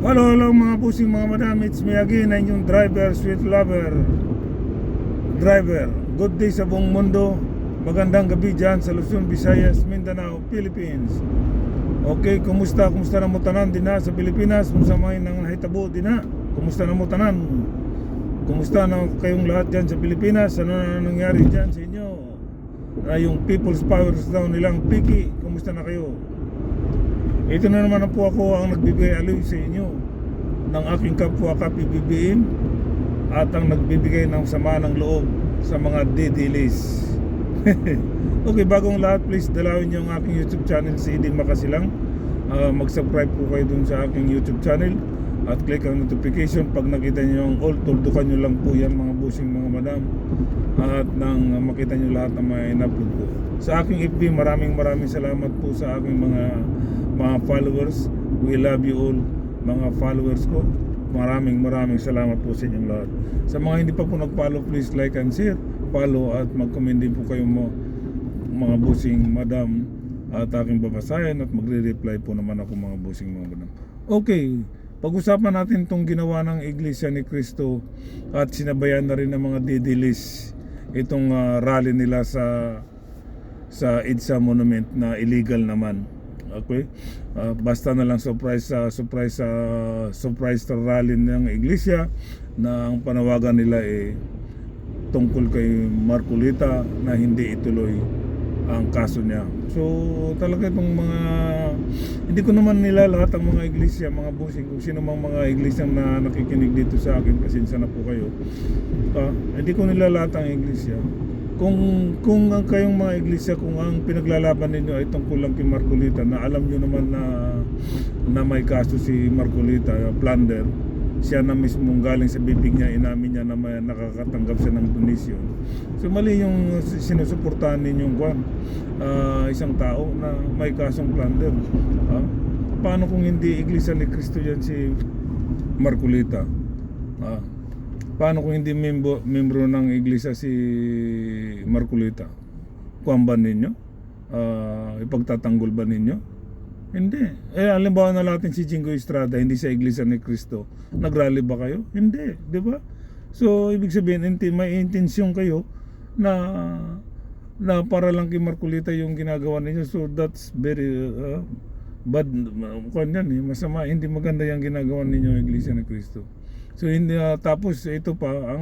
Hello mga pusing mga madam, it's me again, ang inyong driver, sweet lover driver. Good day sa buong mundo. Magandang gabi dyan sa Luzon, Visayas, Mindanao, Philippines. Okay, kumusta na mo tanan din na sa Pilipinas? Kung sa may nang nahitabo din na, kumusta na mo tanan? Kumusta na kayong lahat dyan sa Pilipinas? Ano na nangyari dyan sa inyo? Yung people's powers daw nilang piki, kumusta na kayo? Ito na naman po ako ang nagbibigay aliw sa inyo ng aking kapwa ka-PBBM at ang nagbibigay ng sama ng loob sa mga didilis. Okay, bagong lahat, please dalawin niyo ang aking YouTube channel si Idin Makasilang. Mag-subscribe po kayo dun sa aking YouTube channel at click ang notification. Pag nakita niyo ang all, tuldukan niyo lang po yan mga busing mga madam, at nang makita niyo lahat ng mga in-upload ko sa aking FB. Maraming salamat po sa aking mga followers. We love you all mga followers ko. Maraming salamat po sa inyong lahat. Sa mga hindi pa po nag-follow, please like and share, follow at mag-comment din po kayo mo mga busing madam, at aking babasahin at magre-reply po naman ako mga busing mga madam. Okay, pag-usapan natin itong ginawa ng Iglesia ni Cristo at sinabayan na rin ng mga didilis itong rally nila sa EDSA Monument na illegal naman. Okay, basta na lang surprise rally ng iglesia na ang panawagan nila tungkol kay Marcolita na hindi ituloy ang kaso niya. So talaga itong mga, hindi ko naman nila lahat ang mga iglesia, mga busing, kung sino mang mga iglesia na nakikinig dito sa akin, pasensya na po kayo. Hindi ko nila lahat ang iglesia. Kung ang kayong mga iglesia, kung ang pinaglalaban ninyo ay tungkol lang kay Marcolita, na alam nyo naman na may kaso si Marcolita, plunder, siya na mismong galing sa bibig niya, inamin niya na may nakakatanggap siya ng donation. So mali yung sinusuportahan ninyong isang tao na may kasong plunder. Paano kung hindi iglesia ni Cristo yan si Marcolita? Paano kung hindi membro ng iglesia si Marcolita? Kuwan ba ninyo? Ipagtatanggol ba ninyo? Hindi. Halimbawa na natin si Jingo Estrada, hindi sa iglesia ni Cristo. Nagrally ba kayo? Hindi, di ba? So ibig sabihin, may intensyon kayo na para lang kay Marcolita yung ginagawa ninyo. So that's very bad. Kuwan yan, masama, hindi maganda yung ginagawa ninyo ng iglesia ni Cristo. So hindi, tapos ito pa ang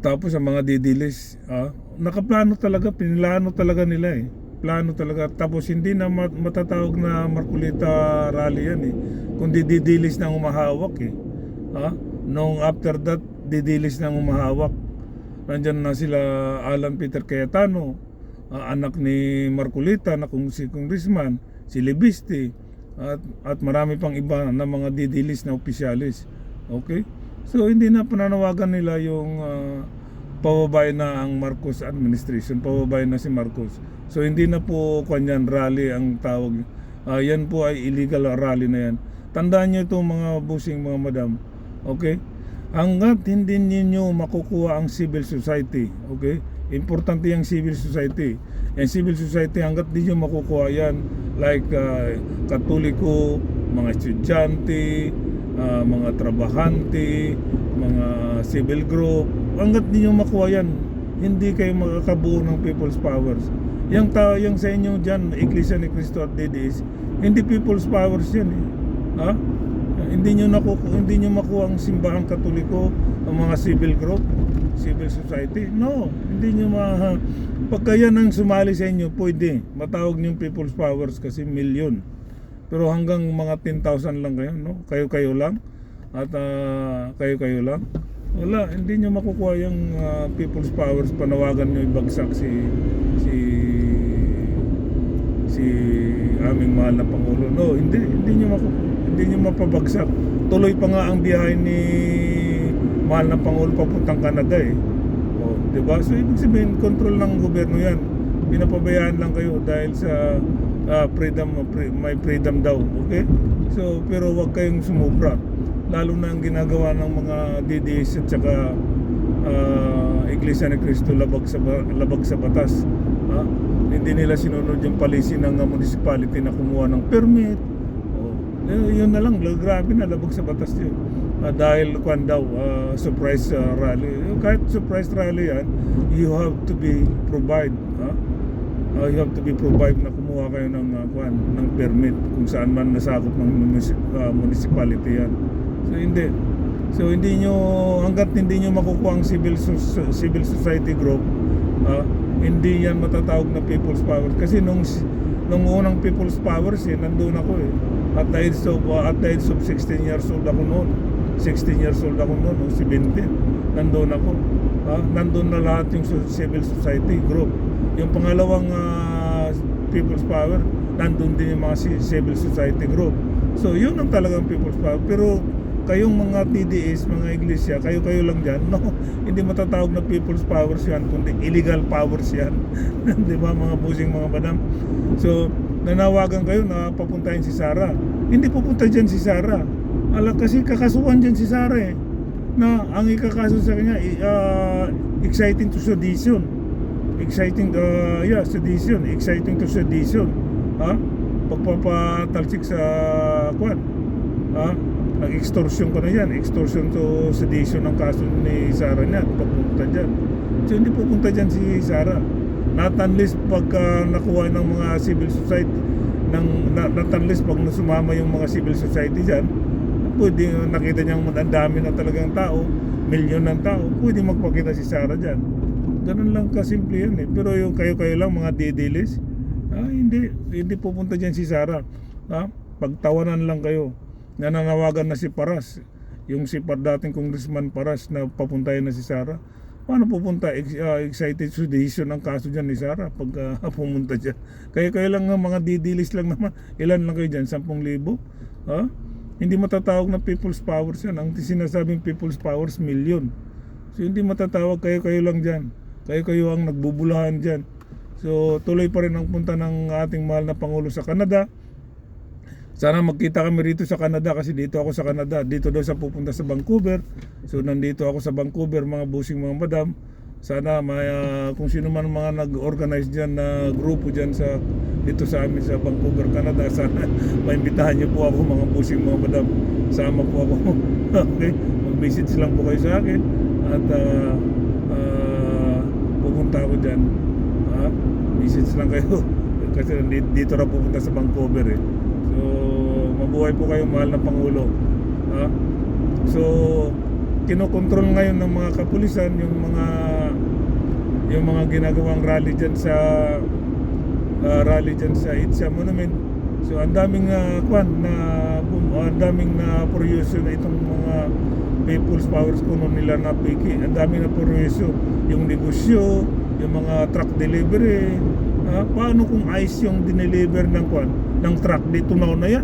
tapos ang mga didilis, nakaplano talaga, pinilano talaga nila plano talaga. Tapos hindi na matatawag na Marcolita rally yan kundi didilis na umahawak nung after that, didilis na umahawak. Nandyan na sila Alan Peter Cayetano, anak ni Marcolita na si Congressman, si Libiste, at marami pang iba na mga didilis na opisyalis. Okay? So hindi na pananawagan nila yung pababay na ang Marcos administration, pababay na si Marcos. So hindi na po kanyan rally ang tawag. Yan po ay illegal rally na yan. Tandaan nyo ito mga busing mga madam. Okay? Hanggat hindi ninyo makukuha ang civil society, okay? Importante yung civil society. And civil society, hanggat di nyo makukuha yan, like Katoliko, mga estudyante, mga trabahante, mga civil group, hanggat di nyo makuha yan, hindi kayo makakabuo ng people's powers. Yung sa inyo dyan, Iglesia ni Cristo at DDS, hindi people's powers yan Hindi nyo makuha ang simbahang Katoliko, ang mga civil group, civil society. No, hindi nyo pagka yan ang sumali sa inyo, pwede matawag nyo people's powers kasi million. Pero hanggang mga 10,000 lang kayo, no? Kayo lang at kayo lang, wala, hindi nyo makukuha yung people's powers. Panawagan nyo ibagsak si aming mahal na Pangulo. No, hindi nyo mapabagsak. Tuloy pa nga ang biyahe ni mahal na Pangulo papuntang Canada diba? So ibig sabihin, control ng gobyerno yan. Pinapabayaan lang kayo dahil sa may freedom daw. Okay? So pero wag kayong sumubra, lalo na ang ginagawa ng mga DDS at saka Iglesia ni Cristo, labag sa batas. hindi nila sinunod yung policy ng municipality na kumuha ng permit. Yun na lang, grabe na, labag sa batas yun. Dahil kwan daw, surprise rally. Kahit surprise rally yan, you have to be provide. You have to be provide na kumuha kayo ng kwan, ng permit kung saan man nasakop ng municipality yan. So hindi nyo, hanggat hindi nyo makukuha ang civil society group, hindi yan matatawag na people's power. Kasi nung unang people's powers, nandun ako At the age of 16 years old ako noon. 16 years old ako noon, 17. Nandun ako. Nandun na lahat yung civil society group. Yung pangalawang people's power, nandun din yung mga civil society group. So yun ang talagang people's power. Pero kayong mga TDS, mga iglesia, kayo lang dyan, no, hindi matatawag na people's powers yan, kundi illegal powers yan. Di ba, mga busing, mga madam? So nanawagan kayo na papuntahin si Sara. Hindi pupunta dyan si Sara. Kasi kakasuhan dyan si Sara na ang ikakaso sa kanya exciting to sedition. Exciting to sedition. Pagpapatalsik sa kwan. Nag-extortion ko na yan. Extortion to sedition ang kaso ni Sara niya. Pagpunta dyan. So hindi pupunta dyan si Sara. Not unless pagka nakuha ng mga civil society, not unless pag nasumama yung mga civil society dyan, pwede nakita niyang ang dami na talagang tao, milyon ng tao, pwede magpakita si Sara dyan. Ganun lang kasimple yan Pero yung kayo lang mga didilis, hindi pupunta dyan si Sara. Pagtawanan lang kayo. Nananawagan na si Paras, yung dating Congressman Paras na papuntahin na si Sara. Paano pupunta? Excited sedition ang kaso dyan ni Sara pag pumunta dyan. Kayo lang ng mga didilis lang naman. Ilan lang kayo dyan? 10,000? Hindi matatawag na people's powers yan. Ang sinasabing people's powers, milyon. So hindi matatawag, kayo lang dyan. Kayo ang nagbubulahan dyan. So tuloy pa rin ang punta ng ating mahal na Pangulo sa Canada. Sana magkita kami rito sa Canada kasi dito ako sa Canada. Dito daw sa pupunta sa Vancouver. So nandito ako sa Vancouver, mga busing, mga madam. Sana kung sino man mga nag-organize dyan na grupo dyan dito sa amin sa Vancouver, Canada, sana maimbitahan niyo po ako, mga busing, mga madam. Sama po ako. Okay? Mag-message lang po kayo sa akin at pupunta ako dyan. Message lang kayo kasi dito na pupunta sa Vancouver So mabuhay po kayo, mahal na Pangulo. So kinokontrol ngayon ng mga kapulisan yung mga ginagawang rally dyan sa Itza Monument. So ang daming ang daming na puryoso na itong mga people's powers kuno nila na piki. Ang daming na puryoso yung negosyo, yung mga truck delivery. Paano kung ice yung dineliver ng truck? Di tunaw na yan,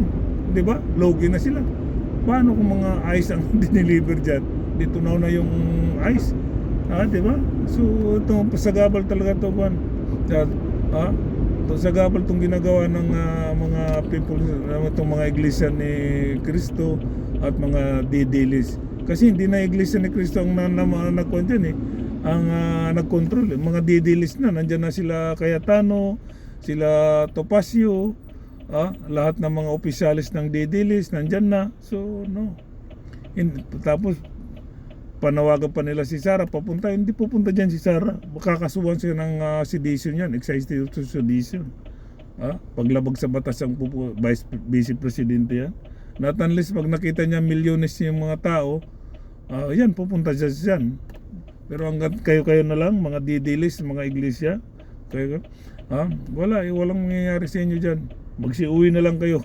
di ba? Logi na sila. Paano kung mga ice ang dineliver dyan? Di tunaw na yung ice, di ba? So ito pasagabal talaga ito pasagabal itong ginagawa ng mga people, itong mga iglesia ni Cristo at mga didilis. Kasi hindi na iglesia ni Cristo ang nagkuhan dyan ang nagkontrol. Mga didilis na, nandyan na sila Cayetano, sila Topacio, lahat ng mga opisyalis ng didilis nandyan na. So no. Tapos panawagan pa nila si Sara papunta, hindi pupunta dyan si Sara. Makakasuhan siya ng sedition yan, excited to sedition. Paglabag sa batas ang vice presidente yan. Not unless pag nakita niya milyones yung mga tao, yan, pupunta siya dyan. Pero hanggang kayo na lang, mga didilis, mga iglesia, walang mangyayari sa inyo dyan. Magsiuwi na lang kayo.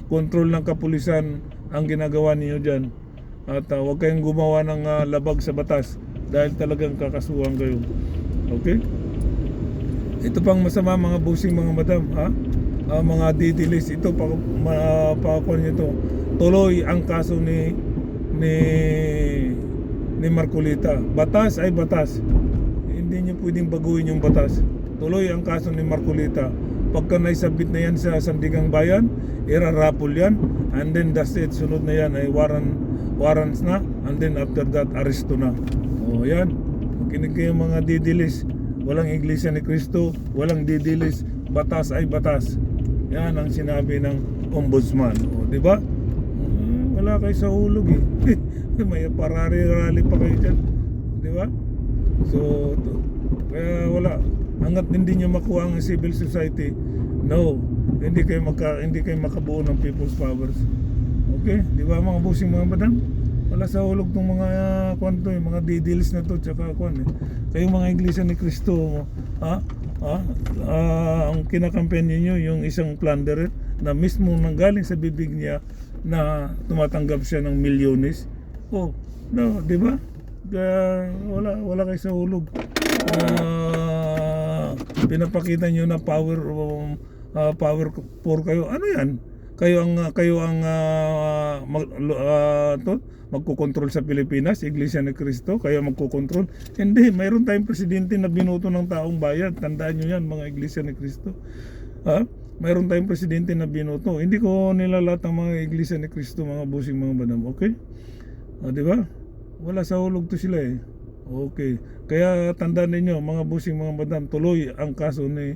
Control ng kapulisan ang ginagawa niyo dyan. At huwag kayong gumawa ng labag sa batas dahil talagang kakasuhan kayo. Okay? Ito pang masama, mga busing, mga madam, mga didilis, ito pakuan nyo to. Tuloy ang kaso ni Marcolita. Batas ay batas. Hindi nyo pwedeng baguhin yung batas. Tuloy ang kaso ni Marcolita. Pagka naisabit na yan sa Sandigang Bayan, irarapol yan, and then that's it. Sunod na yan ay warrants na, and then after that aresto na. Yan, makinig kayo mga didilis. walang Iglesia ni Cristo, walang didilis, batas ay batas. Yan ang sinabi ng ombudsman. O, di ba? Wala kayo sa hulog eh. May parari-rally pa kayo dyan. Di ba? So, kaya wala. Hanggat hindi nyo makuha ang civil society, no, hindi kayo makabuo ng people's powers. Okay? Di ba mga busing mga madam? Wala sa hulog ng mga kwanto, yung mga didils na to, tsaka kwan eh. Kayong mga Iglesia ni Cristo, ang kinakampen niyo yung isang plunderer na mismo nanggaling sa bibig niya na tumatanggap siya ng milyones. Oh, no, di ba? Kaya wala kayo sa hulog. Pinapakita niyo na power poor kayo. Ano 'yan? Kayo ang magkokontrol sa Pilipinas, Iglesia ni Cristo, kayo magkokontrol. Hindi, mayroon tayong presidente na binoto ng taong bayan. Tandaan niyo 'yan, mga Iglesia ni Cristo. Mayroon tayong presidente na binoto. Hindi ko nilalat ang mga Iglesia ni Cristo, mga busing mga madam. Okay? Di ba? Wala sa hulog to sila eh. Okay. Kaya tandaan niyo mga busing mga madam, tuloy ang kaso ni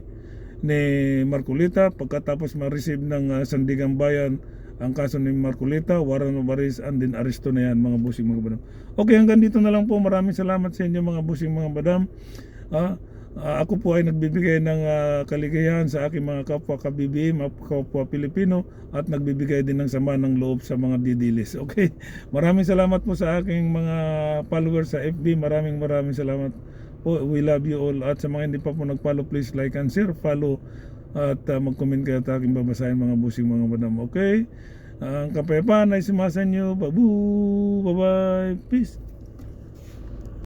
Marcolita pagkatapos ma-receive ng Sandigang Bayan ang kaso ni Marcolita, warrant of arrest and then aresto na yan mga busing mga madam. Okay, hanggang dito na lang po. Maraming salamat sa inyo mga busing mga madam. Ako po ay nagbibigay ng kaligayahan sa aking mga kapwa ka-BBM, kapwa Pilipino, at nagbibigay din ng sama ng loob sa mga didilis. Okay? Maraming salamat po sa aking mga followers sa FB. Maraming salamat po. We love you all. At sa mga hindi pa po nag-follow, please like and share, follow, at mag-comment kayo at aking babasahin mga busing mga madam. Okay? Ang kapayapaan ay sumasan nyo. Babu! Bye-bye! Peace!